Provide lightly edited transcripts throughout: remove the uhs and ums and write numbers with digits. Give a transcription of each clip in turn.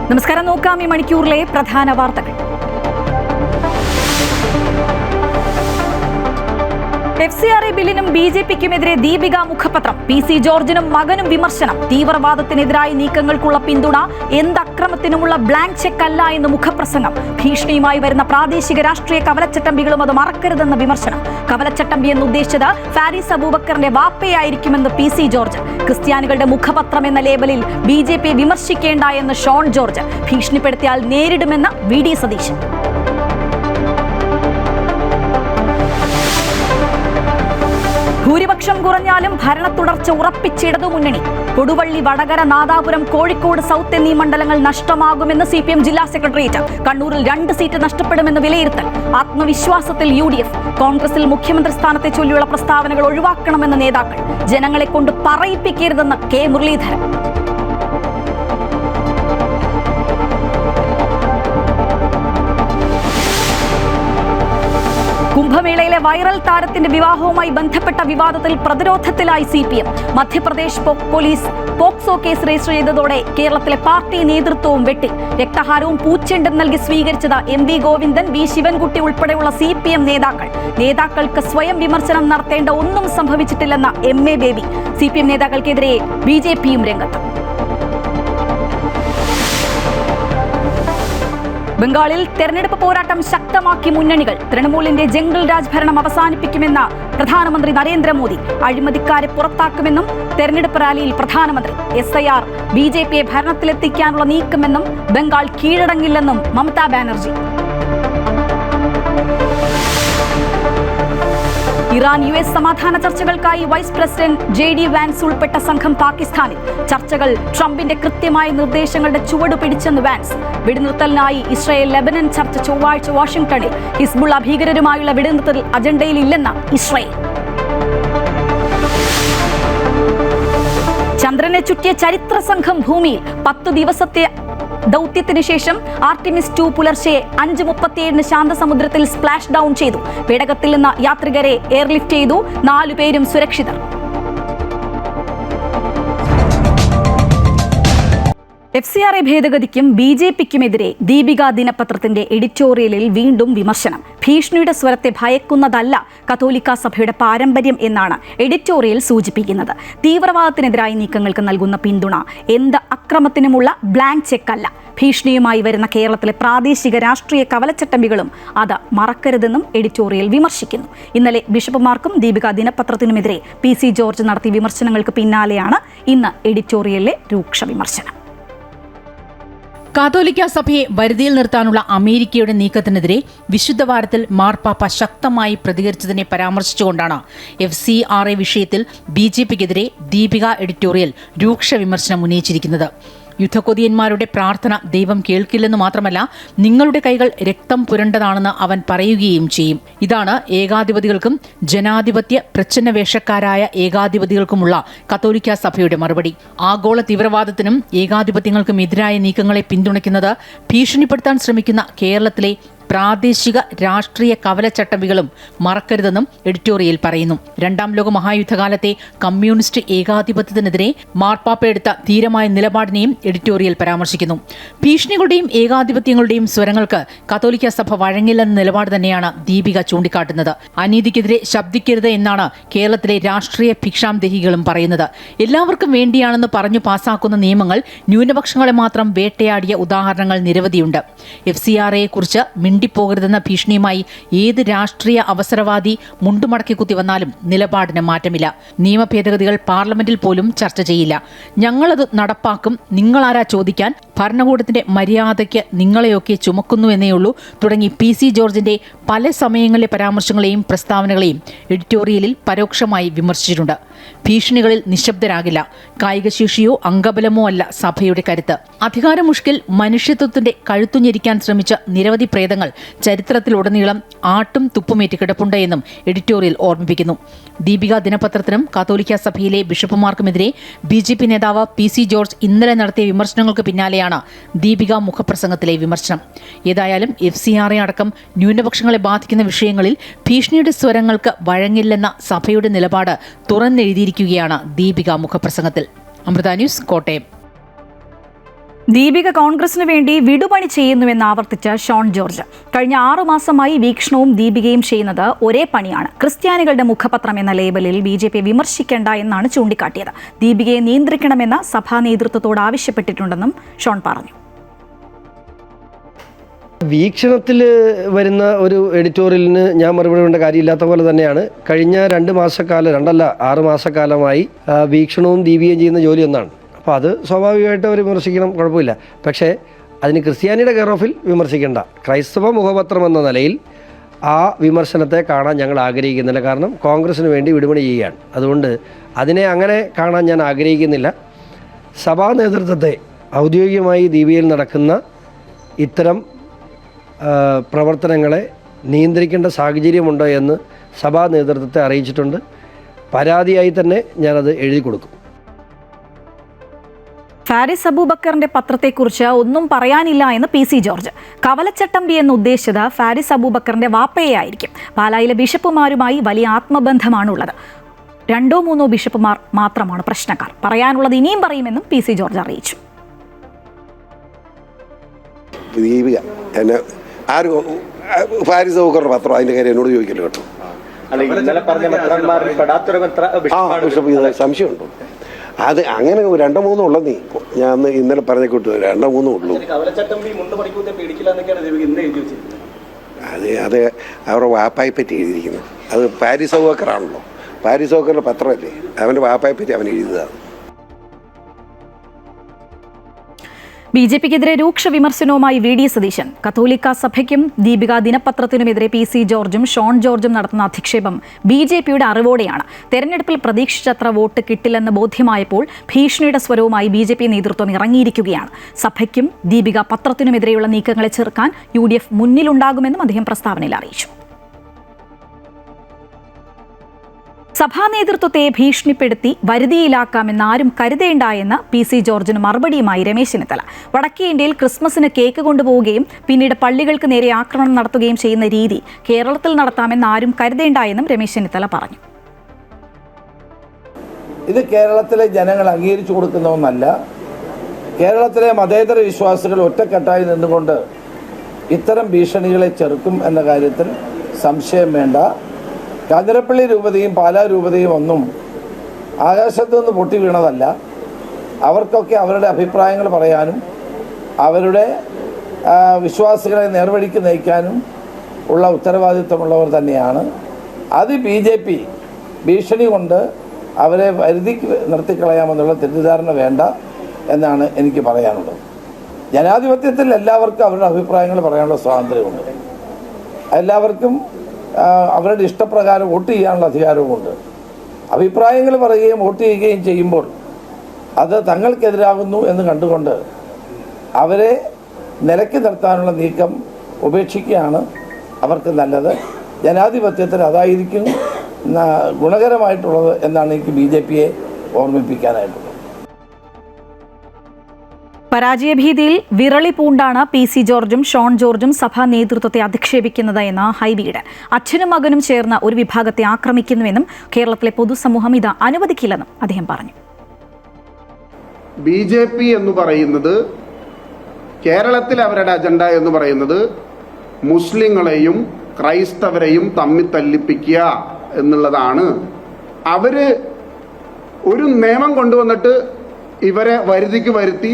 നമസ്കാരം. നോക്കാം ഈ മണിക്കൂറിലെ പ്രധാന വാർത്തകൾ. FCRA ബില്ലിനും BJPക്കുമെതിരെ ദീപിക മുഖപത്രം. PC ജോർജിനും മകനും വിമർശനം. തീവ്രവാദത്തിനെതിരായ നീക്കങ്ങൾക്കുള്ള പിന്തുണ എന്തക്രമത്തിനുമുള്ള ബ്ലാങ്ക് ചെക്ക് അല്ല എന്ന് മുഖപ്രസംഗം. ഭീഷണിയുമായി വരുന്ന പ്രാദേശിക രാഷ്ട്രീയ കവലച്ചട്ടമ്പികളും അത് മറക്കരുതെന്ന വിമർശനം. കവലച്ചട്ടമ്പി എന്ന് ഉദ്ദേശിച്ചത് ഫാരിസ് അബൂബക്കറിന്റെ വാപ്പയായിരിക്കുമെന്ന് PC ജോർജ്. ക്രിസ്ത്യാനികളുടെ മുഖപത്രം എന്ന ലേബലിൽ BJP വിമർശിക്കേണ്ട എന്ന് ഷോൺ ജോർജ്. ഭീഷണിപ്പെടുത്തിയാൽ നേരിടുമെന്ന് VD സതീശൻ. ഭൂരിപക്ഷം കുറഞ്ഞാലും ഭരണ തുടർച്ച ഉറപ്പിച്ചിടതു മുന്നണി. കൊടുവള്ളി, വടകര, നാദാപുരം, കോഴിക്കോട് സൗത്ത് എന്നീ മണ്ഡലങ്ങൾ നഷ്ടമാകുമെന്ന് CPM ജില്ലാ സെക്രട്ടേറിയറ്റ്. കണ്ണൂരിൽ 2 സീറ്റ് നഷ്ടപ്പെടുമെന്ന് വിലയിരുത്തൽ. ആത്മവിശ്വാസത്തിൽ UDF. കോൺഗ്രസിൽ മുഖ്യമന്ത്രി സ്ഥാനത്തെ ചൊല്ലിയുള്ള പ്രസ്താവനകൾ ഒഴിവാക്കണമെന്ന് നേതാക്കൾ. ജനങ്ങളെ കൊണ്ട് പറയിപ്പിക്കരുതെന്ന് K മുരളീധരൻ. കുംഭമേളയിലെ വൈറൽ താരത്തിന്റെ വിവാഹവുമായി ബന്ധപ്പെട്ട വിവാദത്തിൽ പ്രതിരോധത്തിലായി CPM. Madhya Pradesh police POCSO case register ചെയ്തതോടെ കേരളത്തിലെ പാർട്ടി നേതൃത്വവും വെട്ടി. രക്തഹാരവും പൂച്ചെണ്ടും നൽകി സ്വീകരിച്ചത് MV ഗോവിന്ദൻ, V ശിവൻകുട്ടി ഉൾപ്പെടെയുള്ള CPM നേതാക്കൾ. നേതാക്കൾക്ക് സ്വയം വിമർശനം നടത്തേണ്ട ഒന്നും സംഭവിച്ചിട്ടില്ലെന്ന MA ബേബി. CPM നേതാക്കൾക്കെതിരെ BJPയും രംഗത്ത്. ബംഗാളിൽ തെരഞ്ഞെടുപ്പ് പോരാട്ടം ശക്തമാക്കി മുന്നണികൾ. തൃണമൂലിന്റെ ജംഗിൾ രാജ് ഭരണം അവസാനിപ്പിക്കുമെന്ന് പ്രധാനമന്ത്രി നരേന്ദ്രമോദി. അഴിമതിക്കാരെ പുറത്താക്കുമെന്നും തെരഞ്ഞെടുപ്പ് റാലിയിൽ പ്രധാനമന്ത്രി. SIR BJPയെ ഭരണത്തിലെത്തിക്കാനുള്ള നീക്കമെന്നും ബംഗാൾ കീഴടങ്ങില്ലെന്നും മമതാ ബാനർജി. ഇറാൻ US സമാധാന ചർച്ചകൾക്കായി വൈസ് പ്രസിഡന്റ് JD വാൻസ് ഉൾപ്പെട്ട സംഘം പാകിസ്ഥാനിൽ. ചർച്ചകൾ ട്രംപിന്റെ കൃത്യമായ നിർദ്ദേശങ്ങളുടെ ചുവട് പിടിച്ചെന്ന് വാൻസ്. വെടിനിർത്തലിനായി ഇസ്രായേൽ ലെബനൻ ചർച്ച ചൊവ്വാഴ്ച വാഷിംഗ്ടണിൽ. ഹിസ്ബുള്ള ഭീകരരുമായുള്ള വെടിനിർത്തൽ അജണ്ടയിലില്ലെന്ന് ഇസ്രായേൽ. ചന്ദ്രനെ ചുറ്റിയ ചരിത്ര സംഘം ഭൂമിയിൽ. 10 ദിവസത്തെ ദൗത്യത്തിന് ശേഷം ആർട്ടിമിസ് 2 പുലർച്ചെ 5:37 ശാന്തസമുദ്രത്തിൽ സ്പ്ലാഷ് ഡൗൺ ചെയ്തു. പേടകത്തിൽ നിന്ന് യാത്രികരെ എയർലിഫ്റ്റ് ചെയ്തു. 4 പേരും സുരക്ഷിതർ. FCRA ഭേദഗതിക്കും BJPക്കുമെതിരെ ദീപിക ദിനപത്രത്തിന്റെ എഡിറ്റോറിയലിൽ വീണ്ടും വിമർശനം. ഭീഷണിയുടെ സ്വരത്തെ ഭയക്കുന്നതല്ല കത്തോലിക്ക സഭയുടെ പാരമ്പര്യം എന്നാണ് എഡിറ്റോറിയൽ സൂചിപ്പിക്കുന്നത്. തീവ്രവാദത്തിനെതിരായ നീക്കങ്ങൾക്ക് നൽകുന്ന പിന്തുണ എന്ത് അക്രമത്തിനുമുള്ള ബ്ലാങ്ക് ചെക്ക് അല്ല. ഭീഷണിയുമായി വരുന്ന കേരളത്തിലെ പ്രാദേശിക രാഷ്ട്രീയ കവലച്ചട്ടമ്പികളും അത് മറക്കരുതെന്നും എഡിറ്റോറിയൽ വിമർശിക്കുന്നു. ഇന്നലെ ബിഷപ്പുമാർക്കും ദീപിക ദിനപത്രത്തിനുമെതിരെ PC ജോർജ് നടത്തിയ വിമർശനങ്ങൾക്ക് പിന്നാലെയാണ് ഇന്ന് എഡിറ്റോറിയലിലെ രൂക്ഷ വിമർശനം. കാത്തോലിക്ക സഭയെ വരുതിയിൽ നിർത്താനുള്ള അമേരിക്കയുടെ നീക്കത്തിനെതിരെ വിശുദ്ധ വാരത്തിൽ മാർപ്പാപ്പ ശക്തമായി പ്രതികരിച്ചതിനെ പരാമർശിച്ചുകൊണ്ടാണ് FCRA വിഷയത്തിൽ BJPക്കെതിരെ ദീപിക എഡിറ്റോറിയൽ രൂക്ഷ വിമർശനം ഉന്നയിച്ചിരിക്കുന്നത്. യുദ്ധക്കൊതിയന്മാരുടെ പ്രാർത്ഥന ദൈവം കേൾക്കില്ലെന്ന് മാത്രമല്ല, നിങ്ങളുടെ കൈകൾ രക്തം പുരണ്ടതാണെന്ന് അവൻ പറയുകയും ചെയ്യും. ഇതാണ് ഏകാധിപതികൾക്കും ജനാധിപത്യ പ്രച്ഛന്നവേഷക്കാരായ ഏകാധിപതികൾക്കുമുള്ള കത്തോലിക്ക സഭയുടെ മറുപടി. ആഗോള തീവ്രവാദത്തിനും ഏകാധിപത്യങ്ങൾക്കും എതിരായ നീക്കങ്ങളെ പിന്തുണയ്ക്കുന്നത് ഭീഷണിപ്പെടുത്താൻ ശ്രമിക്കുന്ന കേരളത്തിലെ പ്രാദേശിക രാഷ്ട്രീയ കവലച്ചട്ടമ്പികളും മറക്കരുതെന്നും എഡിറ്റോറിയൽ പറയുന്നു. 2ാം ലോക മഹായുദ്ധകാലത്തെ കമ്മ്യൂണിസ്റ്റ് ഏകാധിപത്യത്തിനെതിരെ മാർപ്പാപ്പ എടുത്ത ധീരമായ നിലപാടിനെയും എഡിറ്റോറിയൽ പരാമർശിക്കുന്നു. ഭീഷണികളുടെയും ഏകാധിപത്യങ്ങളുടെയും സ്വരങ്ങൾക്ക് കത്തോലിക്ക സഭ വഴങ്ങില്ലെന്ന നിലപാട് തന്നെയാണ് ദീപിക ചൂണ്ടിക്കാട്ടുന്നത്. അനീതിക്കെതിരെ ശബ്ദിക്കരുത് എന്നാണ് കേരളത്തിലെ രാഷ്ട്രീയ ഭിക്ഷാംദേഹികളും പറയുന്നത്. എല്ലാവർക്കും വേണ്ടിയാണെന്ന് പറഞ്ഞു പാസാക്കുന്ന നിയമങ്ങൾ ന്യൂനപക്ഷങ്ങളെ മാത്രം വേട്ടയാടിയ ഉദാഹരണങ്ങൾ നിരവധിയുണ്ട്. FCRAയെക്കുറിച്ച് മിണ്ടിപ്പോകരുതെന്ന ഭീഷണിയുമായി ഏത് രാഷ്ട്രീയ അവസരവാദി മുണ്ടുമടക്കി കുത്തി വന്നാലും നിലപാടിന് മാറ്റമില്ല. നിയമ ഭേദഗതികൾ പാർലമെന്റിൽ പോലും ചർച്ച ചെയ്യില്ല. ഞങ്ങളത് നടപ്പാക്കും, നിങ്ങളാരാ ചോദിക്കാൻ, ഭരണകൂടത്തിന്റെ മര്യാദയ്ക്ക് നിങ്ങളെയൊക്കെ ചുമക്കുന്നു എന്നേയുള്ളൂ തുടങ്ങി PC ജോർജിന്റെ പല സമയങ്ങളിലെ പരാമർശങ്ങളെയും പ്രസ്താവനകളെയും എഡിറ്റോറിയലിൽ പരോക്ഷമായി വിമർശിച്ചിട്ടുണ്ട്. ഭീഷണികളിൽ നിശബ്ദരാകില്ല. കായികശേഷിയോ അംഗബലമോ അല്ല സഭയുടെ കരുത്ത്. അധികാരമുഷ്കിൽ മനുഷ്യത്വത്തിന്റെ കഴുത്തുഞ്ഞെരിക്കാൻ ശ്രമിച്ച നിരവധി പ്രേതങ്ങൾ ചരിത്രത്തിലുടനീളം ആട്ടും തുപ്പുമേറ്റ് കിടപ്പുണ്ട് എന്നും എഡിറ്റോറിയൽ ഓർമ്മിപ്പിക്കുന്നു. ദീപിക ദിനപത്രത്തിനും കാത്തോലിക്ക സഭയിലെ ബിഷപ്പുമാർക്കുമെതിരെ BJP നേതാവ് PC ജോർജ് ഇന്നലെ നടത്തിയ വിമർശനങ്ങൾക്ക് പിന്നാലെയാണ് ദീപിക മുഖപ്രസംഗത്തിലെ വിമർശനം. ഏതായാലും FCRA അടക്കം ന്യൂനപക്ഷങ്ങളെ ബാധിക്കുന്ന വിഷയങ്ങളിൽ ഭീഷണിയുടെ സ്വരങ്ങൾക്ക് വഴങ്ങില്ലെന്ന സഭയുടെ നിലപാട് തുറന്നെഴുതിയിരിക്കുകയാണ് ദീപിക മുഖപ്രസംഗത്തിൽ. അമൃത ന്യൂസ്, കോട്ടയം. ദീപിക കോൺഗ്രസിന് വേണ്ടി വിടുപണി ചെയ്യുന്നുവെന്ന് ആവർത്തിച്ച ഷോൺ ജോർജ്. കഴിഞ്ഞ 6 മാസമായി വീക്ഷണവും ദീപികയും ചെയ്യുന്നത് ഒരേ പണിയാണ്. ക്രിസ്ത്യാനികളുടെ മുഖപത്രം എന്ന ലേബലിൽ BJP വിമർശിക്കേണ്ട എന്നാണ് ചൂണ്ടിക്കാട്ടിയത്. ദീപികയെ നിയന്ത്രിക്കണമെന്ന് സഭാ നേതൃത്വത്തോട് ആവശ്യപ്പെട്ടിട്ടുണ്ടെന്നും ഷോൺ പറഞ്ഞു. വീക്ഷണത്തിൽ വരുന്ന ഒരു എഡിറ്റോറിയലിന് ഞാൻ മറുപടി വേണ്ട കാര്യമില്ലാത്ത പോലെ തന്നെയാണ് കഴിഞ്ഞ 2 മാസക്കാലം 6 മാസക്കാലമായി വീക്ഷണവും ദീപികയും ചെയ്യുന്ന ജോലി ഒന്നാണ്. അപ്പോൾ അത് സ്വാഭാവികമായിട്ട് അവർ വിമർശിക്കണം, കുഴപ്പമില്ല. പക്ഷേ അതിന് ക്രിസ്ത്യാനിയുടെ കെയർ ഓഫിൽ വിമർശിക്കേണ്ട. ക്രൈസ്തവ മുഖപത്രം എന്ന നിലയിൽ ആ വിമർശനത്തെ കാണാൻ ഞങ്ങൾ ആഗ്രഹിക്കുന്നില്ല. കാരണം കോൺഗ്രസിന് വേണ്ടി വിടുപണി ചെയ്യുകയാണ്. അതുകൊണ്ട് അതിനെ അങ്ങനെ കാണാൻ ഞാൻ ആഗ്രഹിക്കുന്നില്ല. സഭാ നേതൃത്വത്തെ ഔദ്യോഗികമായി ദീപികയിൽ നടക്കുന്ന ഇത്തരം പ്രവർത്തനങ്ങളെ നിയന്ത്രിക്കേണ്ട സാഹചര്യമുണ്ടോ എന്ന് സഭാ നേതൃത്വത്തെ അറിയിച്ചിട്ടുണ്ട്. പരാതിയായി തന്നെ ഞാനത് എഴുതി കൊടുക്കും. ഫാരിസ് അബൂബക്കറിന്റെ പത്രത്തെക്കുറിച്ച് ഒന്നും പറയാനില്ല എന്ന് PC ജോർജ്. കവലച്ചട്ടമ്പി എന്ന് ഉദ്ദേശിച്ചത് ഫാരിസ് അബൂബക്കറിന്റെ വാപ്പയെ ആയിരിക്കും. പാലായിലെ ബിഷപ്പുമാരുമായി വലിയ ആത്മബന്ധമാണുള്ളത്. 2-3 ബിഷപ്പുമാർ മാത്രമാണ് പ്രശ്നക്കാർ. പറയാനുള്ളത് ഇനിയും പറയുമെന്നും PC ജോർജ് അറിയിച്ചു. ഫാരിസ് അബൂബക്കറിന്റെ പത്രം അതിന്റെ കാര്യം എന്നോട് ചോദിക്കല്ലോ കേട്ടോ. സംശയമുണ്ടോ? അത് അങ്ങനെ 2-3 ഉള്ളതീ. ഞാൻ ഇന്നലെ പറഞ്ഞ കൂട്ടു 2-3 ഉള്ളൂ. അത് അവരുടെ വാപ്പായെ പറ്റി എഴുതിയിരിക്കുന്നത്. അത് ഫാരിസ് അബൂബക്കറാണല്ലോ. ഫാരിസ് അബൂബക്കറിന്റെ പത്രമല്ലേ, അവന്റെ വാപ്പായെ പറ്റി അവൻ എഴുതുന്നതാണ്. BJPക്കെതിരെ രൂക്ഷ വിമർശനവുമായി VD സതീശൻ. കത്തോലിക്ക സഭയ്ക്കും ദീപിക ദിനപത്രത്തിനുമെതിരെ PC ജോർജും ഷോൺ ജോർജും നടത്തുന്ന അധിക്ഷേപം BJPയുടെ അറിവോടെയാണ്. തെരഞ്ഞെടുപ്പിൽ പ്രതീക്ഷിച്ചത്ര വോട്ട് കിട്ടില്ലെന്ന് ബോധ്യമായപ്പോൾ ഭീഷണിയുടെ സ്വരവുമായി BJP നേതൃത്വം ഇറങ്ങിയിരിക്കുകയാണ്. സഭയ്ക്കും ദീപിക പത്രത്തിനുമെതിരെയുള്ള നീക്കങ്ങളെ ചെറുക്കാൻ UDF മുന്നിലുണ്ടാകുമെന്നും അദ്ദേഹം പ്രസ്താവനയിൽ അറിയിച്ചു. സഭാ നേതൃത്വത്തെ ഭീഷണിപ്പെടുത്തി വരുതിയിലാക്കാമെന്ന് ആരും കരുതേണ്ട എന്ന് PC ജോർജിന് മറുപടിയുമായി രമേശ് ചെന്നിത്തല. വടക്കേ ഇന്ത്യയിൽ ക്രിസ്മസിന് കേക്ക് കൊണ്ടുപോവുകയും പിന്നീട് പള്ളികൾക്ക് നേരെ ആക്രമണം നടത്തുകയും ചെയ്യുന്ന രീതി കേരളത്തിൽ നടത്താമെന്ന് ആരും കരുതേണ്ട എന്നും രമേശ് ചെന്നിത്തല പറഞ്ഞു. ഇത് കേരളത്തിലെ ജനങ്ങൾ അംഗീകരിച്ചു കൊടുക്കുന്ന ഒന്നല്ല. കേരളത്തിലെ മതേതര വിശ്വാസികൾ ഒറ്റക്കെട്ടായി നിന്നുകൊണ്ട് ഇത്തരം ഭീഷണികളെ ചെറുക്കും എന്ന കാര്യത്തിൽ സംശയം വേണ്ട. കാഞ്ഞിരപ്പള്ളി രൂപതയും പാലാ രൂപതയും ഒന്നും ആകാശത്തു നിന്ന് പൊട്ടി വീണതല്ല. അവർക്കൊക്കെ അവരുടെ അഭിപ്രായങ്ങൾ പറയാനും അവരുടെ വിശ്വാസികളെ നേർവഴിക്ക് നയിക്കാനും ഉള്ള ഉത്തരവാദിത്വമുള്ളവർ തന്നെയാണ്. അത് BJP ഭീഷണി കൊണ്ട് അവരെ വരുതിക്ക് നിർത്തിക്കളയാമെന്നുള്ള തെറ്റിദ്ധാരണ വേണ്ട എന്നാണ് എനിക്ക് പറയാനുള്ളത്. ജനാധിപത്യത്തിൽ എല്ലാവർക്കും അവരുടെ അഭിപ്രായങ്ങൾ പറയാനുള്ള സ്വാതന്ത്ര്യമുണ്ട്. എല്ലാവർക്കും അവരുടെ ഇഷ്ടപ്രകാരം വോട്ട് ചെയ്യാനുള്ള അധികാരവുമുണ്ട്. അഭിപ്രായങ്ങൾ പറയുകയും വോട്ട് ചെയ്യുകയും ചെയ്യുമ്പോൾ അത് തങ്ങൾക്കെതിരാകുന്നു എന്ന് കണ്ടുകൊണ്ട് അവരെ നിലയ്ക്ക് നിർത്താനുള്ള നീക്കം ഉപേക്ഷിക്കുകയാണ് അവർക്ക് നല്ലത്. ജനാധിപത്യത്തിൽ അതായിരിക്കും ഗുണകരമായിട്ടുള്ളത് എന്നാണ് എനിക്ക് BJPയെ ഓർമ്മിപ്പിക്കാനായിട്ടുള്ളത്. പരാജയഭീതിയിൽ വിറളി പൂണ്ടാണ് PC ജോർജും ഷോൺ ജോർജും സഭാ നേതൃത്വത്തെ അധിക്ഷേപിക്കുന്നത് എന്ന ഹൈബിയുടെ. അച്ഛനും മകനും ചേർന്ന് ഒരു വിഭാഗത്തെ ആക്രമിക്കുന്നുവെന്നും കേരളത്തിലെ പൊതുസമൂഹം ഇത് അനുവദിക്കില്ലെന്നും അദ്ദേഹം പറഞ്ഞു. BJP എന്ന് പറയുന്നത് കേരളത്തിൽ അവരുടെ അജണ്ട എന്ന് പറയുന്നത് മുസ്ലിങ്ങളെയും ക്രൈസ്തവരെയും തമ്മിൽ തല്ലിപ്പിക്കുക എന്നുള്ളതാണ്. അവര് ഒരു നിയമം കൊണ്ടുവന്നിട്ട് ഇവരെ വരുതിക്ക് വരുത്തി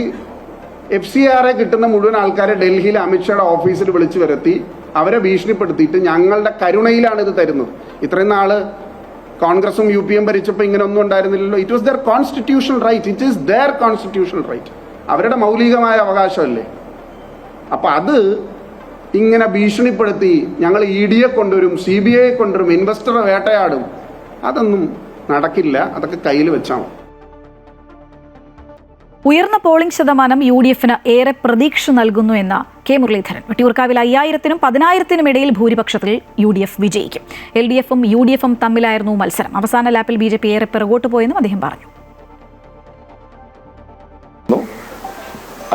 FCRA കിട്ടുന്ന മുഴുവൻ ആൾക്കാരെ ഡൽഹിയിൽ അമിത്ഷായുടെ ഓഫീസിൽ വിളിച്ചു വരുത്തി അവരെ ഭീഷണിപ്പെടുത്തിയിട്ട് ഞങ്ങളുടെ കരുണയിലാണ് ഇത് തരുന്നത്. ഇത്രയും നാള് കോൺഗ്രസും UPയും ഭരിച്ചപ്പോൾ ഇങ്ങനെ ഒന്നും ഉണ്ടായിരുന്നില്ലല്ലോ. It was their constitutional right. It is their constitutional right. അവരുടെ മൗലികമായ അവകാശമല്ലേ. അപ്പം അത് ഇങ്ങനെ ഭീഷണിപ്പെടുത്തി ഞങ്ങൾ EDയെ കൊണ്ടുവരും, CBIയെ കൊണ്ടുവരും, ഇൻവെസ്റ്ററെ വേട്ടയാടും, അതൊന്നും നടക്കില്ല. അതൊക്കെ കയ്യിൽ വെച്ചാൽ മതി. ഉയർന്ന പോളിംഗ് ശതമാനം UDFന് ഏറെ പ്രതീക്ഷ നൽകുന്നു എന്ന K മുരളീധരൻ. വട്ടിയൂർക്കാവിൽ 5000-നും 10,000-നും ഇടയിൽ ഭൂരിപക്ഷത്തിൽ UDF വിജയിക്കും. LDFും UDFും തമ്മിലായിരുന്നു മത്സരം. അവസാന ലാപ്പിൽ BJP ഏറെ പിറകോട്ട് പോയെന്നും അദ്ദേഹം പറഞ്ഞു.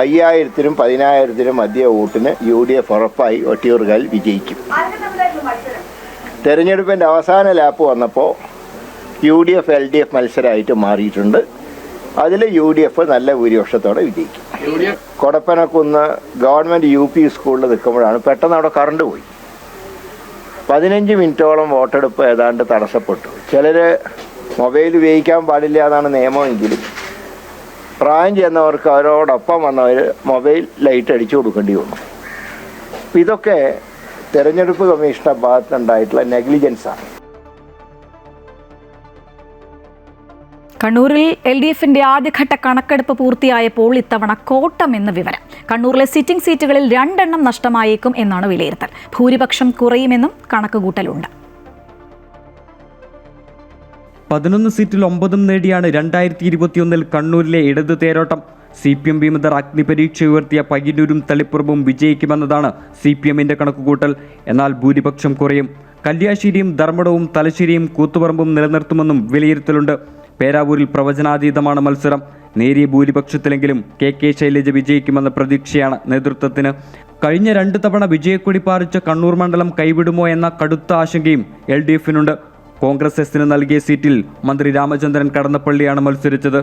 5000-നും 10,000-നും മധ്യ വോട്ടിന് UDF ഉറപ്പായി വട്ടിയൂർക്കാവിൽ വിജയിക്കും. തെരഞ്ഞെടുപ്പിൻ്റെ അവസാന ലാപ്പ് വന്നപ്പോൾ UDF LDF മത്സരമായിട്ട് മാറിയിട്ടുണ്ട്. അതിൽ UDF നല്ല ഭൂരിപക്ഷത്തോടെ വിജയിക്കും. കൊടപ്പനക്കുന്ന് ഗവൺമെൻറ് UP സ്കൂളിൽ നിൽക്കുമ്പോഴാണ് പെട്ടെന്ന് അവിടെ കറണ്ട് പോയി. 15 മിനിറ്റോളം വോട്ടെടുപ്പ് ഏതാണ്ട് തടസ്സപ്പെട്ടു. ചിലർ മൊബൈൽ ഉപയോഗിക്കാൻ പാടില്ല എന്നാണ് നിയമമെങ്കിലും പ്രായം ചെയ്യുന്നവർക്ക് അവരോടൊപ്പം വന്നവർ മൊബൈൽ ലൈറ്റ് അടിച്ചു കൊടുക്കേണ്ടി വന്നു. ഇതൊക്കെ തെരഞ്ഞെടുപ്പ് കമ്മീഷന്റെ ഭാഗത്തുണ്ടായിട്ടുള്ള നെഗ്ലിജൻസാണ്. കണ്ണൂരിൽ LDFന്റെ ആദ്യഘട്ട കണക്കെടുപ്പ് പൂർത്തിയായപ്പോൾ ഇത്തവണ കോട്ടം എന്ന വിവരം. കണ്ണൂരിലെ സിറ്റിംഗ് സീറ്റുകളിൽ 2 എണ്ണം നഷ്ടമായേക്കും എന്നാണ് വിലയിരുത്തൽ. ഭൂരിപക്ഷം കുറയുമെന്നും കണക്കുകൂട്ടലുണ്ട്. 11 സീറ്റിൽ 9 നേടിയാണ് 2021 കണ്ണൂരിലെ ഇടതു തേരോട്ടം. CPM വിമതർ അഗ്നിപരീക്ഷ ഉയർത്തിയ പയ്യന്നൂരും തളിപ്പുറവും വിജയിക്കുമെന്നതാണ് CPMന്റെ കണക്കുകൂട്ടൽ. എന്നാൽ ഭൂരിപക്ഷം കുറയും. കല്യാശ്ശേരിയും ധർമ്മടവും തലശ്ശേരിയും കൂത്തുപറമ്പും നിലനിർത്തുമെന്നും വിലയിരുത്തലുണ്ട്. പേരാവൂരിൽ പ്രവചനാതീതമാണ് മത്സരം. നേരിയ ഭൂരിപക്ഷത്തിലെങ്കിലും KK ശൈലജ വിജയിക്കുമെന്ന പ്രതീക്ഷയാണ് നേതൃത്വത്തിന്. കഴിഞ്ഞ 2 തവണ വിജയക്കൊടി പാറിച്ച കണ്ണൂർ മണ്ഡലം കൈവിടുമോ എന്ന കടുത്ത ആശങ്കയും LDFനുണ്ട്. കോൺഗ്രസ് എസിന് നൽകിയ സീറ്റിൽ മന്ത്രി രാമചന്ദ്രൻ കടന്നപ്പള്ളിയാണ് മത്സരിച്ചത്.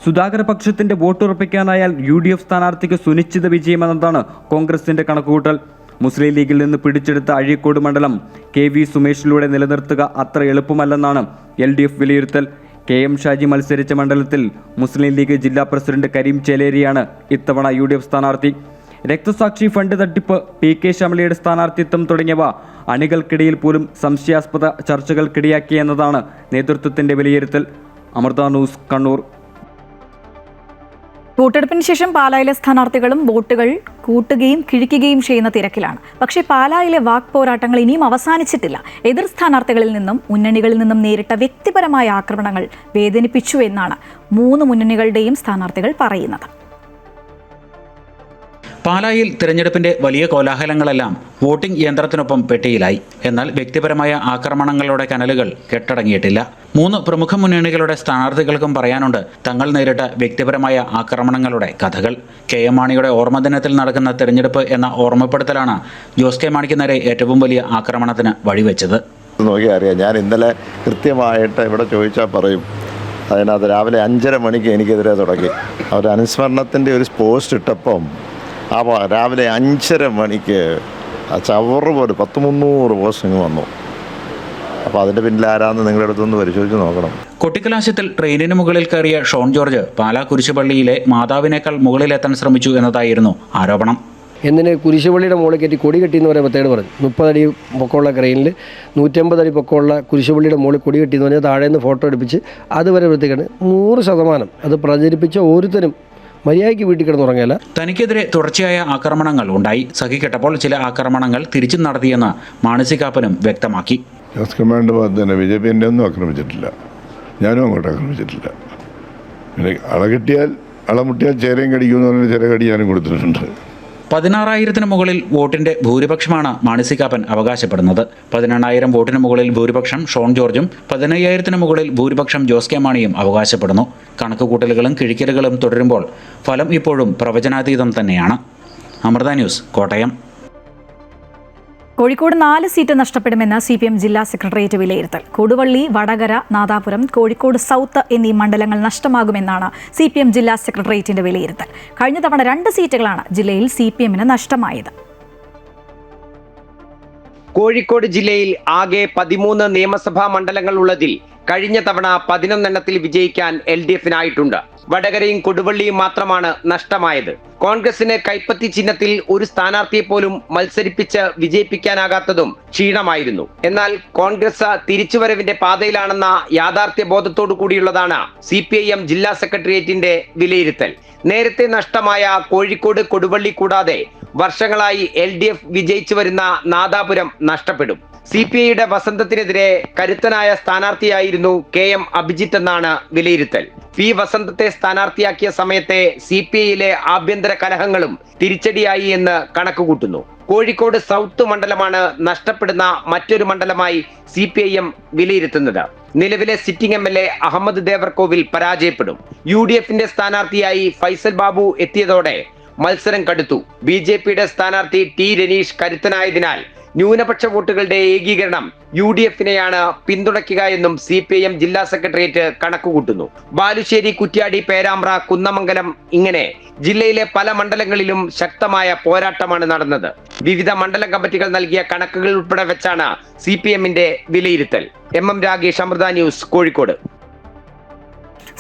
സുധാകര പക്ഷത്തിന്റെ വോട്ടുറപ്പിക്കാനായാൽ UDF സ്ഥാനാർത്ഥിക്ക് സുനിശ്ചിത വിജയമെന്നതാണ് കോൺഗ്രസിന്റെ കണക്കുകൂട്ടൽ. മുസ്ലിം ലീഗിൽ നിന്ന് പിടിച്ചെടുത്ത അഴീക്കോട് മണ്ഡലം KV സുമേഷിലൂടെ നിലനിർത്തുക അത്ര എളുപ്പമല്ലെന്നാണ് LDF വിലയിരുത്തൽ. KM ഷാജി മത്സരിച്ച മണ്ഡലത്തിൽ മുസ്ലിം ലീഗ് ജില്ലാ പ്രസിഡന്റ് കരീം ചേലേരിയാണ് ഇത്തവണ UDF സ്ഥാനാർത്ഥി. രക്തസാക്ഷി ഫണ്ട് തട്ടിപ്പ്, PK ശമലയുടെ സ്ഥാനാർത്ഥിത്വം തുടങ്ങിയവ അണികൾക്കിടയിൽ പോലും സംശയാസ്പദ ചർച്ചകൾക്കിടയാക്കിയെന്നതാണ് നേതൃത്വത്തിന്റെ വിലയിരുത്തൽ. അമൃത ന്യൂസ്, കണ്ണൂർ. വോട്ടെടുപ്പിന് ശേഷം പാലായിലെ സ്ഥാനാർത്ഥികളും വോട്ടുകൾ കൂട്ടുകയും കിഴിക്കുകയും ചെയ്യുന്ന തിരക്കിലാണ്. പക്ഷേ പാലായിലെ വാക്പോരാട്ടങ്ങൾ ഇനിയും അവസാനിച്ചിട്ടില്ല. എതിർ സ്ഥാനാർത്ഥികളിൽ നിന്നും മുന്നണികളിൽ നിന്നും നേരിട്ട വ്യക്തിപരമായ ആക്രമണങ്ങൾ വേദനിപ്പിച്ചു എന്നാണ് 3 മുന്നണികളുടെയും സ്ഥാനാർത്ഥികൾ പറയുന്നത്. പാലായിൽ തിരഞ്ഞെടുപ്പിന്റെ വലിയ കോലാഹലങ്ങളെല്ലാം വോട്ടിംഗ് യന്ത്രത്തിനൊപ്പം പെട്ടിയിലായി. എന്നാൽ വ്യക്തിപരമായ ആക്രമണങ്ങളുടെ കനലുകൾ കെട്ടടങ്ങിയിട്ടില്ല. 3 പ്രമുഖ മുന്നണികളുടെ സ്ഥാനാർത്ഥികൾക്കും പറയാനുണ്ട് തങ്ങൾ നേരിട്ട വ്യക്തിപരമായ ആക്രമണങ്ങളുടെ കഥകൾ. KM മാണിയുടെ ഓർമ്മദിനത്തിൽ നടക്കുന്ന തിരഞ്ഞെടുപ്പ് എന്ന ഓർമ്മപ്പെടുത്തലാണ് ജോസ് കെ മാണിക്ക് നേരെ ഏറ്റവും വലിയ ആക്രമണത്തിന് വഴിവെച്ചത്. നോക്കിയാൽ അറിയാം, ഞാൻ ഇന്നലെ കൃത്യമായിട്ട് ഇവിടെ ചോദിച്ചാൽ പറയും. അതിനകത്ത് രാവിലെ 5:30 മണിക്ക് എനിക്കെതിരെ തുടങ്ങി. അവർ അനുസ്മരണത്തിൻ്റെ ഒരു പോസ്റ്റ് ഇട്ടപ്പം അപ്പോൾ രാവിലെ 5:30 മണിക്ക് ചവറ് പോലെ 100-300 പോസ്റ്റിങ് വന്നു. അപ്പോൾ അതിൻ്റെ പിന്നിൽ ആരാന്ന് നിങ്ങളുടെ അടുത്തൊന്ന് പരിശോധിച്ച് നോക്കണം. കൊട്ടിക്കലാശത്തിൽ ട്രെയിനിന് മുകളിൽ കയറിയ ഷോൺ ജോർജ് പാലാ കുരിശുപള്ളിയിലെ മാതാവിനേക്കാൾ മുകളിലെത്താൻ ശ്രമിച്ചു എന്നതായിരുന്നു ആരോപണം. എന്തിന് കുരിശുപള്ളിയുടെ മുകളിൽ കയറ്റി കൊടി കെട്ടിയെന്ന് പറയാൻ പ്രത്യേകത പറഞ്ഞു. 30 അടി പൊക്കമുള്ള ക്രെയിനിൽ 150 അടി പൊക്കമുള്ള കുരിശുപള്ളിയുടെ മുകളിൽ കൊടി കെട്ടിയെന്ന് പറഞ്ഞാൽ താഴെ നിന്ന് ഫോട്ടോ എടുപ്പിച്ച് അതുവരെ വൃത്തിക്കാണ്. 100% അത് പ്രചരിപ്പിച്ച ഓരോരുത്തരും മര്യാദയ്ക്ക് വീട്ടിൽ കിടന്നുറങ്ങിയല്ല. തനിക്കെതിരെ തുടർച്ചയായ ആക്രമണങ്ങൾ ഉണ്ടായി. സഹിക്കെട്ടപ്പോൾ ചില ആക്രമണങ്ങൾ തിരിച്ചും നടത്തിയെന്ന് മാനസികാപ്പനും വ്യക്തമാക്കി. ജോസ് കമാൻഡ് ഭാഗത്ത് തന്നെ BJP എന്നെ ഒന്നും ആക്രമിച്ചിട്ടില്ല, ഞാനും അങ്ങോട്ട് ആക്രമിച്ചിട്ടില്ല. പിന്നെ അളമുട്ടിയാൽ ചേരയും കടിക്കുമെന്ന് പറഞ്ഞാൽ ചില കടി ഞാനും കൊടുത്തിട്ടുണ്ട്. 16,000 മുകളിൽ വോട്ടിന്റെ ഭൂരിപക്ഷമാണ് മാനസികാപ്പൻ അവകാശപ്പെടുന്നത്. 18,000 വോട്ടിന് മുകളിൽ ഭൂരിപക്ഷം ഷോൺ ജോർജും 15,000 മുകളിൽ ഭൂരിപക്ഷം ജോസ് കെ മാണിയും അവകാശപ്പെടുന്നു. കണക്കുകൂട്ടലുകളും കിഴിക്കലുകളും തുടരുമ്പോൾ ഫലം ഇപ്പോഴും പ്രവചനാതീതം തന്നെയാണ്. അമൃത ന്യൂസ്, കോട്ടയം. കോഴിക്കോട് 4 സീറ്റ് നഷ്ടപ്പെടുമെന്ന് CPM ജില്ലാ സെക്രട്ടേറിയറ്റ് വിലയിരുത്തൽ. കൊടുവള്ളി, വടകര, നാദാപുരം, കോഴിക്കോട് സൗത്ത് എന്നീ മണ്ഡലങ്ങൾ നഷ്ടമാകുമെന്നാണ് CPM ജില്ലാ സെക്രട്ടേറിയറ്റിന്റെ വിലയിരുത്തൽ. കഴിഞ്ഞ തവണ 2 സീറ്റുകളാണ് ജില്ലയിൽ CPMന് നഷ്ടമായത്. കോഴിക്കോട് ജില്ലയിൽ ആകെ 13 നിയമസഭാ മണ്ഡലങ്ങൾ ഉള്ളതിൽ കഴിഞ്ഞ തവണ 11 എണ്ണത്തിൽ വിജയിക്കാൻ LDFനായിട്ടുണ്ട്. വടകരയും കൊടുവള്ളിയും മാത്രമാണ് നഷ്ടമായത്. കോൺഗ്രസിന് കൈപ്പത്തി ചിഹ്നത്തിൽ ഒരു സ്ഥാനാർത്ഥിയെ പോലും മത്സരിപ്പിച്ച് വിജയിപ്പിക്കാനാകാത്തതും ക്ഷീണമായിരുന്നു. എന്നാൽ കോൺഗ്രസ് തിരിച്ചുവരവിന്റെ പാതയിലാണെന്ന യാഥാർത്ഥ്യ ബോധത്തോടു കൂടിയുള്ളതാണ് CPIM ജില്ലാ സെക്രട്ടേറിയറ്റിന്റെ വിലയിരുത്തൽ. നേരത്തെ നഷ്ടമായ കോഴിക്കോട്, കൊടുവള്ളി കൂടാതെ വർഷങ്ങളായി LDF വിജയിച്ചു വരുന്ന നാദാപുരം നഷ്ടപ്പെടും. CPIയുടെ വസന്തത്തിനെതിരെ കരുത്തനായ സ്ഥാനാർത്ഥിയായിരുന്നു KM അഭിജിത്ത് എന്നാണ് വിലയിരുത്തൽ. P വസന്തത്തെ സ്ഥാനാർത്ഥിയാക്കിയ സമയത്തെ CPIയിലെ ആഭ്യന്തര കലഹങ്ങളും തിരിച്ചടിയായി എന്ന് കണക്കുകൂട്ടുന്നു. കോഴിക്കോട് സൗത്ത് മണ്ഡലമാണ് നഷ്ടപ്പെടുന്ന മറ്റൊരു മണ്ഡലമായി CPIM വിലയിരുത്തുന്നത്. നിലവിലെ സിറ്റിംഗ് MLA അഹമ്മദ് ദേവർകോവിൽ പരാജയപ്പെടും. UDFന്റെ സ്ഥാനാർത്ഥിയായി ഫൈസൽ ബാബു എത്തിയതോടെ മത്സരം കടുത്തു. BJPയുടെ സ്ഥാനാർത്ഥി T രനീഷ് കരുത്തനായതിനാൽ ന്യൂനപക്ഷ വോട്ടുകളുടെ ഏകീകരണം UDF-നെയാണ് പിന്തുണയ്ക്കുക എന്നും CPIM ജില്ലാ സെക്രട്ടേറിയറ്റ് കണക്കുകൂട്ടുന്നു. ബാലുശ്ശേരി, കുറ്റ്യാടി, പേരാമ്പ്ര, കുന്നമംഗലം ഇങ്ങനെ ജില്ലയിലെ പല മണ്ഡലങ്ങളിലും ശക്തമായ പോരാട്ടമാണ് നടന്നത്. വിവിധ മണ്ഡലം കമ്മിറ്റികൾ നൽകിയ കണക്കുകൾ ഉൾപ്പെടെ വെച്ചാണ് CPM-ന്റെ വിലയിരുത്തൽ. MM Ragesh, Amrita news, Kozhikode.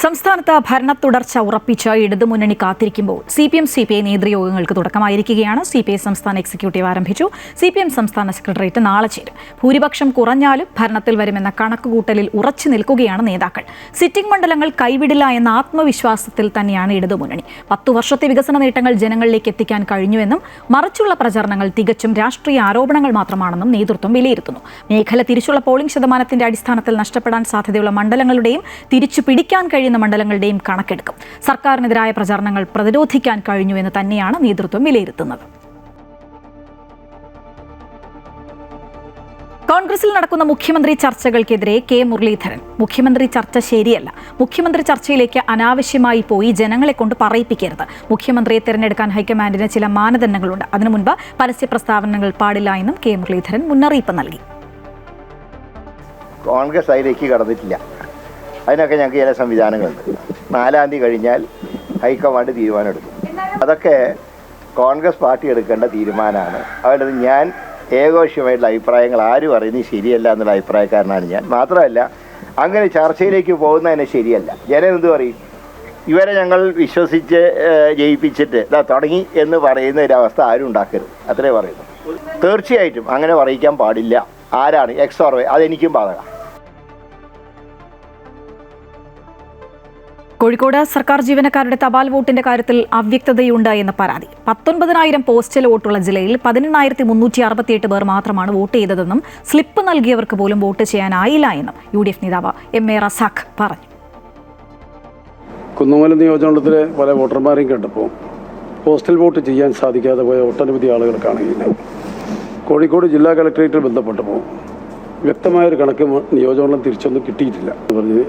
സംസ്ഥാനത്ത് ഭരണ തുടർച്ച ഉറപ്പിച്ച് ഇടതുമുന്നണി കാത്തിരിക്കുമ്പോൾ CPM-CPI നേതൃയോഗങ്ങൾക്ക് തുടക്കമായിരിക്കുകയാണ്. CPI സംസ്ഥാന എക്സിക്യൂട്ടീവ് ആരംഭിച്ചു. CPM സംസ്ഥാന സെക്രട്ടേറിയറ്റ് നാളെ ചേരും. ഭൂരിപക്ഷം കുറഞ്ഞാലും ഭരണത്തിൽ വരുമെന്ന കണക്കുകൂട്ടലിൽ ഉറച്ചു നിൽക്കുകയാണ് നേതാക്കൾ. സിറ്റിംഗ് മണ്ഡലങ്ങൾ കൈവിടില്ല എന്ന ആത്മവിശ്വാസത്തിൽ തന്നെയാണ് ഇടതുമുന്നണി. 10 വർഷത്തെ വികസന നേട്ടങ്ങൾ ജനങ്ങളിലേക്ക് എത്തിക്കാൻ കഴിഞ്ഞുവെന്നും മറിച്ചുള്ള പ്രചരണങ്ങൾ തികച്ചും രാഷ്ട്രീയ ആരോപണങ്ങൾ മാത്രമാണെന്നും നേതൃത്വം വിലയിരുത്തുന്നു. മേഖല തിരിച്ചുള്ള പോളിംഗ് ശതമാനത്തിന്റെ അടിസ്ഥാനത്തിൽ നഷ്ടപ്പെടാൻ സാധ്യതയുള്ള മണ്ഡലങ്ങളുടെയും തിരിച്ചു പിടിക്കാൻ കഴിയുന്ന മണ്ഡലങ്ങളുടെയും കണക്കെടുക്കും. സർക്കാരിനെതിരായ പ്രചാരണങ്ങൾ പ്രതിരോധിക്കാൻ കഴിഞ്ഞുവെന്ന് തന്നെയാണ് നേതൃത്വം വിലയിരുത്തുന്നത്. കോൺഗ്രസിൽ നടക്കുന്ന മുഖ്യമന്ത്രി ചർച്ചകൾക്കെതിരെ K. മുരളീധരൻ, മുഖ്യമന്ത്രി ചർച്ച ശരിയല്ല. മുഖ്യമന്ത്രി ചർച്ചയിലേക്ക് അനാവശ്യമായി പോയി ജനങ്ങളെ കൊണ്ട് പറയിപ്പിക്കരുത്. മുഖ്യമന്ത്രിയെ തിരഞ്ഞെടുക്കാൻ ഹൈക്കമാൻഡിന് ചില മാനദണ്ഡങ്ങളുണ്ട്. അതിനു മുൻപ് പരസ്യ പ്രസ്താവനകൾ പാടില്ല എന്നും K. മുരളീധരൻ മുന്നറിയിപ്പ് നൽകി. കോൺഗ്രസ് അതിലേക്ക് കടന്നിട്ടില്ല. അതിനൊക്കെ ഞങ്ങൾക്ക് ചില സംവിധാനങ്ങളുണ്ട്. 4-ാം തീയതി കഴിഞ്ഞാൽ ഹൈക്കമാൻഡ് തീരുമാനമെടുക്കും. അതൊക്കെ കോൺഗ്രസ് പാർട്ടി എടുക്കേണ്ട തീരുമാനമാണ്. അവരുടെ ഞാൻ ഏകോപക്ഷമായിട്ടുള്ള അഭിപ്രായങ്ങൾ ആരും പറയുന്നത് ശരിയല്ല എന്നുള്ള അഭിപ്രായക്കാരനാണ് ഞാൻ. മാത്രമല്ല അങ്ങനെ ചർച്ചയിലേക്ക് പോകുന്നതിന് ശരിയല്ല. ജനം എന്ത് പറയും? ഇവരെ ഞങ്ങൾ വിശ്വസിച്ച് ജയിപ്പിച്ചിട്ട് ഇതാ തുടങ്ങി എന്ന് പറയുന്ന ഒരവസ്ഥ ആരും ഉണ്ടാക്കരുത്. അത്രേ പറയുന്നു. തീർച്ചയായിട്ടും അങ്ങനെ പറയിക്കാൻ പാടില്ല. ആരാണ് എക്സോർവേ അതെനിക്കും ബാധകം. കോഴിക്കോട് സർക്കാർ ജീവനക്കാരുടെ തപാൽ വോട്ടിന്റെ കാര്യത്തിൽ അവ്യക്തതയുണ്ട് എന്ന പരാതി. 19,000 പോസ്റ്റൽ വോട്ടുള്ള ജില്ലയിൽ 18,368 പേർ മാത്രമാണ് വോട്ട് ചെയ്തതെന്നും സ്ലിപ്പ് നൽകിയവർക്ക് പോലും വോട്ട് ചെയ്യാനായില്ല എന്നും UDF നേതാവ് MA റസാഖ് പറഞ്ഞു. കുന്നമംഗലം നിയോജകമണ്ഡലത്തിലെ പല വോട്ടർമാരെയും കണ്ടപ്പോൾ പോസ്റ്റൽ വോട്ട് ചെയ്യാൻ സാധിക്കാതെ പോയ ഒട്ടനവധി ആളുകൾ കാണുകയില്ല. കോഴിക്കോട് ജില്ലാ കളക്ടറേറ്റിൽ ബന്ധപ്പെട്ടപ്പോൾ വ്യക്തമായൊരു കണക്ക് നിയോജകമണ്ഡലം തിരിച്ചൊന്നും കിട്ടിയിട്ടില്ല.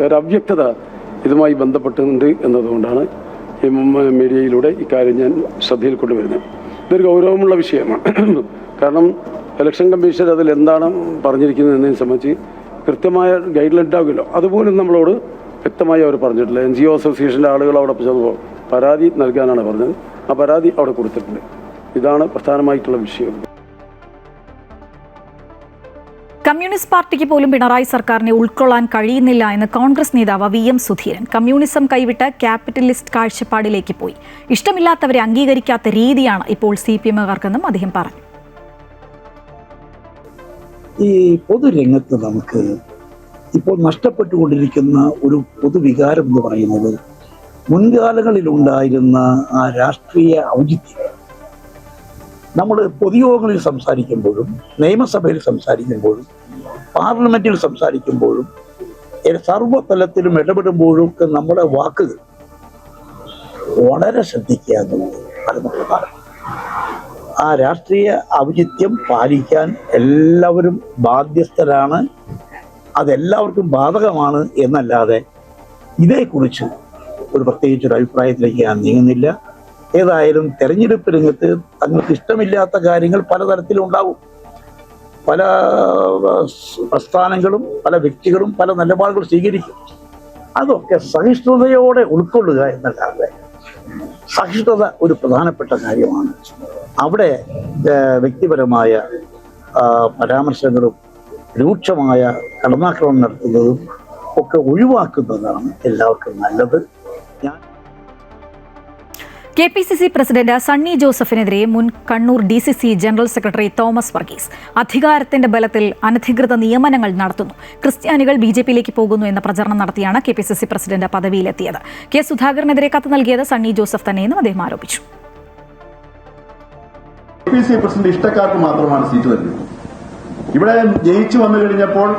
ഒരു അവ്യക്തത ഇതുമായി ബന്ധപ്പെട്ടുണ്ട് എന്നതുകൊണ്ടാണ് മീഡിയയിലൂടെ ഇക്കാര്യം ഞാൻ ശ്രദ്ധയിൽ കൊണ്ടുവരുന്നത്. ഇതൊരു ഗൗരവമുള്ള വിഷയമാണ്. കാരണം ഇലക്ഷൻ കമ്മീഷൻ അതിൽ എന്താണ് പറഞ്ഞിരിക്കുന്നത് എന്നതിനെ സംബന്ധിച്ച് കൃത്യമായ ഗൈഡ് ലൈൻ ഉണ്ടാകുമല്ലോ. അതുപോലും നമ്മളോട് വ്യക്തമായി അവർ പറഞ്ഞിട്ടില്ല. NGO അസോസിയേഷൻ്റെ ആളുകൾ അവിടെ ചെന്നപ്പോൾ പരാതി നൽകാനാണ് പറഞ്ഞത്. ആ പരാതി അവിടെ കൊടുത്തിട്ടുണ്ട്. ഇതാണ് പ്രധാനമായിട്ടുള്ള വിഷയം. കമ്മ്യൂണിസ്റ്റ് പാർട്ടിക്ക് പോലും പിണറായി സർക്കാരിനെ ഉൾക്കൊള്ളാൻ കഴിയുന്നില്ല എന്ന് കോൺഗ്രസ് നേതാവ് VM സുധീരൻ. കമ്മ്യൂണിസം കൈവിട്ട് ക്യാപിറ്റലിസ്റ്റ് കാഴ്ചപ്പാടിലേക്ക് പോയി. ഇഷ്ടമില്ലാത്തവരെ അംഗീകരിക്കാത്ത രീതിയാണ് ഇപ്പോൾ CPM-കാർക്കെന്നും അദ്ദേഹം പറഞ്ഞു. ഈ പൊതുരംഗത്ത് നമുക്ക് ഇപ്പോൾ നഷ്ടപ്പെട്ടുകൊണ്ടിരിക്കുന്ന ഒരു പൊതുവികാരം എന്ന് പറയുന്നത് മുൻകാലങ്ങളിലുണ്ടായിരുന്ന ആ രാഷ്ട്രീയ ഔചിത്യം. നമ്മൾ പൊതുയോഗങ്ങളിൽ സംസാരിക്കുമ്പോഴും നിയമസഭയിൽ സംസാരിക്കുമ്പോഴും പാർലമെന്റിൽ സംസാരിക്കുമ്പോഴും സർവ്വതലത്തിലും ഇടപെടുമ്പോഴും ഒക്കെ നമ്മുടെ വാക്കുകൾ വളരെ ശ്രദ്ധിക്കുക എന്നുള്ളത് വളരെ പ്രധാനമാണ്. ആ രാഷ്ട്രീയ ഔചിത്യം പാലിക്കാൻ എല്ലാവരും ബാധ്യസ്ഥരാണ്. അതെല്ലാവർക്കും ബാധകമാണ് എന്നല്ലാതെ ഇതേക്കുറിച്ച് ഒരു പ്രത്യേകിച്ചൊരു അഭിപ്രായത്തിലേക്ക് ഞാൻ നീങ്ങുന്നില്ല. ഏതായാലും തെരഞ്ഞെടുപ്പ് രംഗത്ത് തങ്ങൾക്ക് ഇഷ്ടമില്ലാത്ത കാര്യങ്ങൾ പലതരത്തിലുണ്ടാവും. പല പ്രസ്ഥാനങ്ങളും പല വ്യക്തികളും പല നിലപാടുകൾ സ്വീകരിക്കും. അതൊക്കെ സഹിഷ്ണുതയോടെ ഉൾക്കൊള്ളുക എന്നല്ലാതെ സഹിഷ്ണുത ഒരു പ്രധാനപ്പെട്ട കാര്യമാണ്. അവിടെ വ്യക്തിപരമായ പരാമർശങ്ങളും രൂക്ഷമായ കടന്നാക്രമണം നടത്തുന്നതും ഒക്കെ ഒഴിവാക്കുന്നതാണ് എല്ലാവർക്കും നല്ലത്. KPCC പ്രസിഡന്റ് സണ്ണി ജോസഫിനെതിരെ മുൻ Kannur DCC general secretary Thomas Varghese അധികാരത്തിന്റെ ബലത്തിൽ അനധികൃത നിയമനങ്ങൾ നടത്തുന്നു. ക്രിസ്ത്യാനികൾ BJP-യിലേക്ക് പോകുന്നു എന്ന പ്രചരണം നടത്തിയാണ് KPCC പ്രസിഡന്റ് പദവിയിലെത്തിയത്. K. സുധാകരനെതിരെ കത്ത് നൽകിയത് സണ്ണി ജോസഫ് തന്നെയെന്നും അദ്ദേഹം ആരോപിച്ചു. KPCC പ്രസിഡന്റ് ഇഷ്ടക്കാർക്ക് മാത്രമാണ് സീറ്റ് നൽകുന്നത്. ഇവിടെ ജയിച്ചു വന്നു കഴിഞ്ഞപ്പോൾ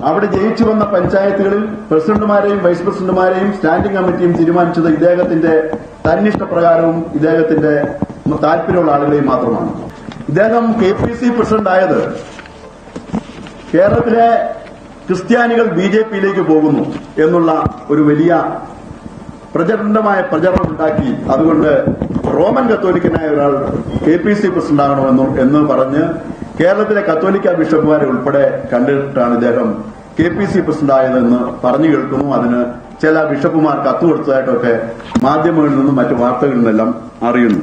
അവിടെ ജയിച്ചു വന്ന പഞ്ചായത്തുകളിൽ പ്രസിഡന്റുമാരെയും വൈസ് പ്രസിഡന്റുമാരെയും സ്റ്റാൻഡിംഗ് കമ്മിറ്റിയും തീരുമാനിച്ചത് ഇദ്ദേഹത്തിന്റെ തന്നിഷ്ടപ്രകാരവും ഇദ്ദേഹത്തിന്റെ താല്പര്യമുള്ള ആളുകളെയും മാത്രമാണ്. ഇദ്ദേഹം KPCC പ്രസിഡന്റ് ആയത് കേരളത്തിലെ ക്രിസ്ത്യാനികൾ BJP-യിലേക്ക് പോകുന്നു എന്നുള്ള ഒരു വലിയ പ്രചണ്ഡമായ പ്രചരണം ഉണ്ടാക്കി. അതുകൊണ്ട് റോമൻ കത്തോലിക്കനായ ഒരാൾ KPCC പ്രസിഡന്റ് ആകണമെന്നും എന്ന് പറഞ്ഞ് കേരളത്തിലെ കത്തോലിക്ക ബിഷപ്പുമാരെ ഉൾപ്പെടെ കണ്ടിട്ടാണ് ഇദ്ദേഹം KPC പ്രസിഡന്റായതെന്ന് പറഞ്ഞു കേൾക്കുന്നു. അതിന് ചില ബിഷപ്പുമാർ കത്ത് കൊടുത്തതായിട്ടൊക്കെ മാധ്യമങ്ങളിൽ നിന്നും മറ്റു വാർത്തകളിൽ നിന്നെല്ലാം അറിയുന്നു.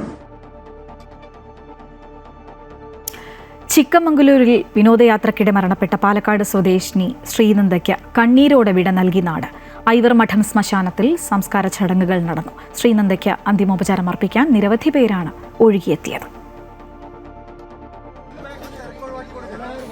ചിക്കമംഗലൂരിൽ വിനോദയാത്രയ്ക്കിടെ മരണപ്പെട്ട പാലക്കാട് സ്വദേശിനി ശ്രീനന്ദയ്ക്ക് കണ്ണീരോടെ വിട നൽകി നാട്. ഐവർമഠം ശ്മശാനത്തിൽ സംസ്കാര ചടങ്ങുകൾ നടന്നു. ശ്രീനന്ദയ്ക്ക് അന്തിമോപചാരം അർപ്പിക്കാൻ നിരവധി പേരാണ് ഒഴുകിയെത്തിയത്.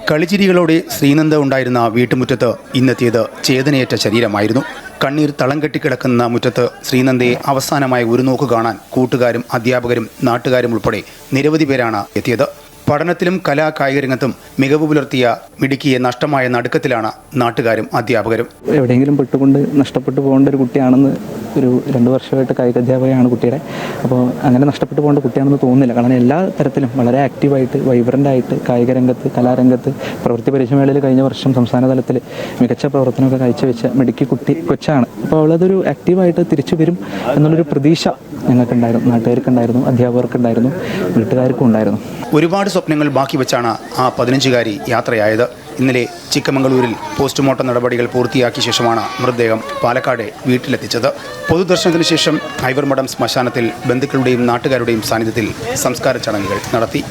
കളിച്ചിരികളോടെ ശ്രീനന്ദ ഉണ്ടായിരുന്ന വീട്ടുമുറ്റത്ത് ഇന്നെത്തിയത് ചേതനയേറ്റ ശരീരമായിരുന്നു. കണ്ണീർ തളം കെട്ടിക്കിടക്കുന്ന മുറ്റത്ത് ശ്രീനന്ദയെ അവസാനമായി ഒരു നോക്ക് കാണാൻ കൂട്ടുകാരും അധ്യാപകരും നാട്ടുകാരും ഉൾപ്പെടെ നിരവധി പേരാണ് എത്തിയത്. പഠനത്തിലും കായിക രംഗത്തും മികവ് പുലർത്തിയ മിടുക്കിയെ നഷ്ടമായ നടുക്കത്തിലാണ് നാട്ടുകാരും അധ്യാപകരും. എവിടെയെങ്കിലും പെട്ടുകൊണ്ട് നഷ്ടപ്പെട്ടു പോകേണ്ട ഒരു കുട്ടിയാണെന്ന് ഒരു 2 വർഷമായിട്ട് കായികാധ്യാപകയാണ് കുട്ടിയുടെ. അപ്പോൾ അങ്ങനെ നഷ്ടപ്പെട്ടു പോകേണ്ട കുട്ടിയാണെന്ന് തോന്നുന്നില്ല. കാരണം എല്ലാ തരത്തിലും വളരെ ആക്റ്റീവായിട്ട് വൈബ്രൻ്റായിട്ട് കായിക രംഗത്ത് കലാരംഗത്ത് പ്രവൃത്തി പരിചയമേളയിൽ കഴിഞ്ഞ വർഷം സംസ്ഥാന തലത്തിൽ മികച്ച പ്രവർത്തനമൊക്കെ കാഴ്ചവെച്ച മിടുക്കി കൊച്ചാണ്. അപ്പോൾ അവളതൊരു ആക്റ്റീവായിട്ട് തിരിച്ചു വരും എന്നുള്ളൊരു പ്രതീക്ഷ ഞങ്ങൾക്കുണ്ടായിരുന്നു, നാട്ടുകാർക്കുണ്ടായിരുന്നു, അധ്യാപകർക്കുണ്ടായിരുന്നു, വീട്ടുകാർക്കും ഉണ്ടായിരുന്നു. ഒരുപാട് സ്വപ്നങ്ങൾ ബാക്കി വെച്ചാണ് ആ 15-കാരി യാത്രയായത്. ഇന്നലെ ചിക്കമംഗളൂരിൽ പോസ്റ്റ്മോർട്ടം നടപടികൾ പൂർത്തിയാക്കിയ ശേഷമാണ് മൃതദേഹം പാലക്കാട് വീട്ടിലെത്തിച്ചത്. പൊതുദർശനത്തിന് ശേഷം ഐവർമഠം ശ്മശാനത്തിൽ ബന്ധുക്കളുടെയും നാട്ടുകാരുടെയും സാന്നിധ്യത്തിൽ സംസ്കാര ചടങ്ങുകൾ നടത്തി.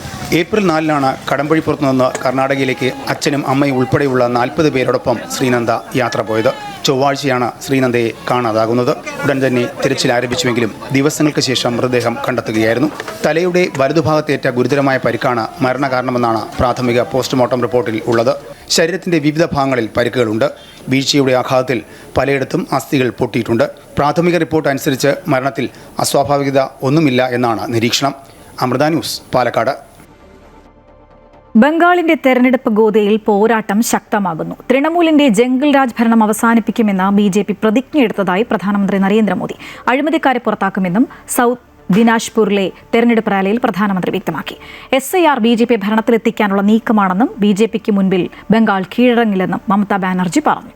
ഏപ്രിൽ 4-നാണ് കടമ്പഴിപ്പുറത്തു നിന്ന് കർണാടകയിലേക്ക് അച്ഛനും അമ്മയും ഉൾപ്പെടെയുള്ള 40 പേരോടൊപ്പം ശ്രീനന്ദ യാത്ര പോയത്. ചൊവ്വാഴ്ചയാണ് ശ്രീനന്ദയെ കാണാതാകുന്നത്. ഉടൻ തന്നെ തിരച്ചിൽ ആരംഭിച്ചുവെങ്കിലും ദിവസങ്ങൾക്ക് ശേഷം മൃതദേഹം കണ്ടെത്തുകയായിരുന്നു. തലയുടെ വലതുഭാഗത്തേറ്റ ഗുരുതരമായ പരിക്കാണ് മരണകാരണമെന്നാണ് പ്രാഥമിക പോസ്റ്റ്മോർട്ടം റിപ്പോർട്ടിൽ ഉള്ളത്. ശരീരത്തിന്റെ വിവിധ ഭാഗങ്ങളിൽ പരിക്കുകളുണ്ട്. വീഴ്ചയുടെ ആഘാതത്തിൽ പലയിടത്തും അസ്ഥികൾ പൊട്ടിയിട്ടുണ്ട്. പ്രാഥമിക റിപ്പോർട്ട് അനുസരിച്ച് മരണത്തിൽ അസ്വാഭാവികത ഒന്നുമില്ല എന്നാണ് നിരീക്ഷണം. അമൃത ന്യൂസ്, പാലക്കാട്. ബംഗാളിന്റെ തെരഞ്ഞെടുപ്പ് ഗോതയിൽ പോരാട്ടം ശക്തമാകുന്നു. തൃണമൂലിന്റെ ജംഗിൾ രാജ് ഭരണം അവസാനിപ്പിക്കുമെന്ന് BJP പ്രതിജ്ഞയെടുത്തതായി പ്രധാനമന്ത്രി നരേന്ദ്രമോദി. അഴിമതിക്കാരെ പുറത്താക്കുമെന്നും സൗത്ത് ദിനാജ്പൂരിലെ തെരഞ്ഞെടുപ്പ് റാലിയിൽ പ്രധാനമന്ത്രി വ്യക്തമാക്കി. SIR BJP ഭരണത്തിലെത്തിക്കാനുള്ള നീക്കമാണെന്നും BJPക്ക് മുൻപിൽ ബംഗാൾ കീഴടങ്ങില്ലെന്നും മമതാ ബാനർജി പറഞ്ഞു.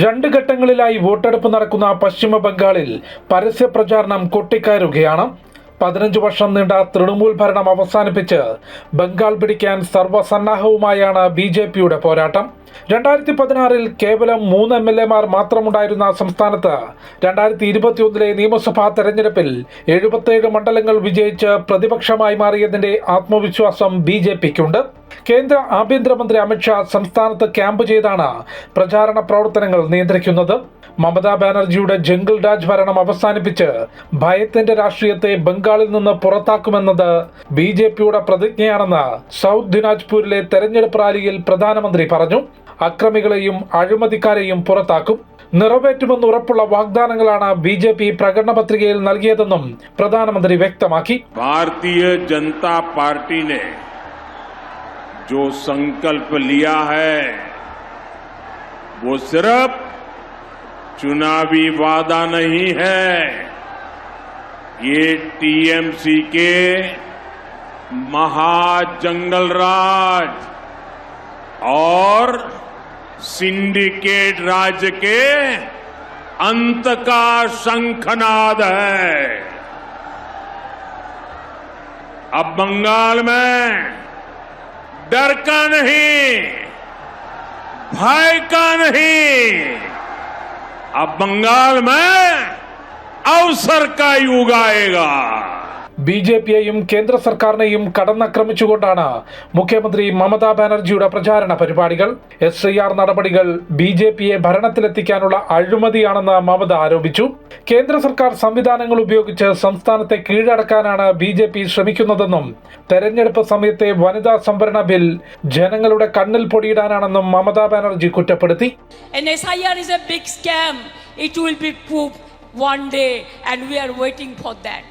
2 ഘട്ടങ്ങളിലായി വോട്ടെടുപ്പ് നടക്കുന്ന പശ്ചിമ ബംഗാളിൽ പരസ്യ പ്രചാരണം കൊട്ടിക്കയറുകയാണ്. 15 വർഷം നീണ്ട തൃണമൂൽ ഭരണം അവസാനിപ്പിച്ച് ബംഗാൾ പിടിക്കാൻ സർവ്വസന്നാഹവുമായാണ് BJPയുടെ പോരാട്ടം. 2016 കേവലം 3 MLAമാർ മാത്രമുണ്ടായിരുന്ന സംസ്ഥാനത്ത് 2021 നിയമസഭാ തെരഞ്ഞെടുപ്പിൽ 77 മണ്ഡലങ്ങൾ വിജയിച്ച് പ്രതിപക്ഷമായി മാറിയതിന്റെ ആത്മവിശ്വാസം BJPക്കുണ്ട്. കേന്ദ്ര ആഭ്യന്തരമന്ത്രി അമിത്ഷാ സംസ്ഥാനത്ത് ക്യാമ്പ് ചെയ്താണ് പ്രചാരണ പ്രവർത്തനങ്ങൾ നിയന്ത്രിക്കുന്നത്. മമതാ ബാനർജിയുടെ ജംഗിൾ രാജ് ഭരണം അവസാനിപ്പിച്ച് ഭയത്തിന്റെ രാഷ്ട്രീയത്തെ ബംഗാളിൽ നിന്ന് പുറത്താക്കുമെന്നത് BJPയുടെ പ്രതിജ്ഞയാണെന്ന് സൗത്ത് ദിനാജ്പൂരിലെ തെരഞ്ഞെടുപ്പ് റാലിയിൽ പ്രധാനമന്ത്രി പറഞ്ഞു. അക്രമികളെയും അഴിമതിക്കാരെയും പുറത്താക്കും. നിറവേറ്റുമെന്ന് ഉറപ്പുള്ള വാഗ്ദാനങ്ങളാണ് BJP പ്രകടന പത്രികയിൽ നൽകിയതെന്നും പ്രധാനമന്ത്രി വ്യക്തമാക്കി. ഭാരതീയ ജനതാ പാർട്ടി ने जो संकल्प लिया है वो सिर्फ चुनावी वादा नहीं है, ये TMC के महाजंगल राज और सिंडिकेट राज के अंत का शंखनाद है. अब बंगाल में डर का नहीं, भय का नहीं, अब बंगाल में अवसर का युग आएगा. BJPയെയും കേന്ദ്ര സർക്കാരിനെയും കടന്നാക്രമിച്ചുകൊണ്ടാണ് മുഖ്യമന്ത്രി മമതാ ബാനർജിയുടെ പ്രചാരണ പരിപാടികൾ. SIR നടപടികൾ BJPയെ ഭരണത്തിലെത്തിക്കാനുള്ള അഴിമതിയാണെന്ന് മമത ആരോപിച്ചു. കേന്ദ്ര സർക്കാർ സംവിധാനങ്ങൾ ഉപയോഗിച്ച് സംസ്ഥാനത്തെ കീഴടക്കാനാണ് BJP ശ്രമിക്കുന്നതെന്നും തെരഞ്ഞെടുപ്പ് സമയത്തെ വനിതാ സംവരണ ബിൽ ജനങ്ങളുടെ കണ്ണിൽ പൊടിയിടാനാണെന്നും മമതാ ബാനർജി കുറ്റപ്പെടുത്തി. SIR is a big scam. It will be proved one day and we are waiting for that.